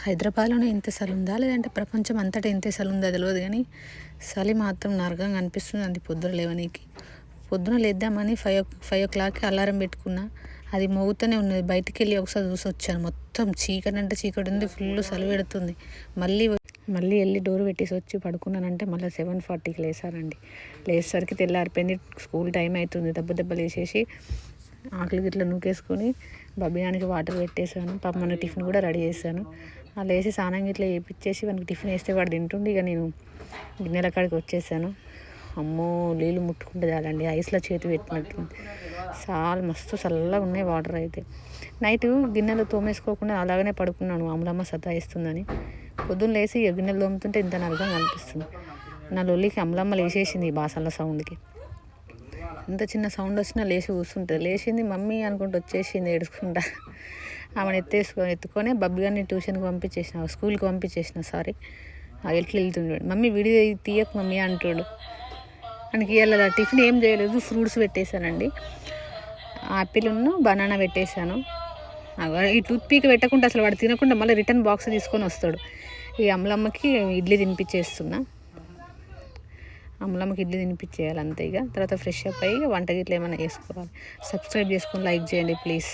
హైదరాబాద్లోనే ఇంత చలి ఉందా లేదంటే ప్రపంచం అంతటా ఇంత చలి ఉందా తెలియదు, కానీ చలి మాత్రం నరకంగా అనిపిస్తుంది. అది పొద్దున లేవనీకి పొద్దున లేద్దామని 5 o'clockకి అలారం పెట్టుకున్నా, అది మోగుతూనే ఉన్నది. బయటికి వెళ్ళి ఒకసారి చూసి వచ్చాను, మొత్తం చీకటి అంటే చీకటి ఉంది, ఫుల్ చలి పెడుతుంది. మళ్ళీ వెళ్ళి డోర్ పెట్టేసి వచ్చి పడుకున్నానంటే మళ్ళీ 7:40కి లేసానండి. లేచేసరికి తెల్లారిపోయింది, స్కూల్ టైం అవుతుంది. దెబ్బలు వేసేసి ఆకలి గిట్ల నూకేసుకొని బబ్బియానికి వాటర్ పెట్టేశాను. పాప మన టిఫిన్ కూడా రెడీ చేశాను. అలా వేసి స్నానం గిట్లా వేపించేసి వానికి టిఫిన్ వేస్తే వాడు తింటుండి. ఇక నేను గిన్నెల కాడికి వచ్చేసాను. అమ్మో, నీళ్ళు ముట్టుకుంటే చాలండి ఐస్లో చేతి పెట్టినట్టుంది. చాలా మస్తు చల్లగా ఉన్నాయి వాటర్. అయితే నైట్ గిన్నెలు తోమేసుకోకుండా అలాగనే పడుకున్నాను, అమలమ్మ సతాయిస్తుందని. పొద్దున్న లేసి గిన్నెలు తోముతుంటే ఇంత నరకంగా అనిపిస్తుంది. నా లొల్లికి అమలమ్మ లేచేసింది, బాసన్ల సౌండ్కి. ఎంత చిన్న సౌండ్ వచ్చినా లేచి కూర్చుంటుంది. లేచింది మమ్మీ అనుకుంటూ వచ్చేసింది ఏడుచుకుంటా. ఆమెను ఎత్తుకొని బబ్బి గారిని ట్యూషన్కి పంపించేసిన, స్కూల్కి పంపించేసిన. సారీ, ఎట్లా వెళ్తుండే, మమ్మీ వీడియో తీయకు మమ్మీ అంటాడు. మనకి ఇవాళ టిఫిన్ ఏం చేయలేదు, ఫ్రూట్స్ పెట్టేశానండి. ఆపిల్ బనానా పెట్టేశాను. ఈ టూత్ పీక్ పెట్టకుండా అసలు వాడు తినకుండా మళ్ళీ రిటర్న్ బాక్స్ తీసుకొని వస్తాడు. ఈ అమలమ్మకి ఇడ్లీ తినిపించేస్తున్నా. అమలమ్మకి ఇడ్లీ తినిపించేయాలి అంతే. ఇక తర్వాత ఫ్రెష్ అప్ అయ్యి వంట గిట్ల ఏమైనా చేసుకోవాలి. సబ్స్క్రైబ్ చేసుకొని లైక్ చేయండి ప్లీజ్.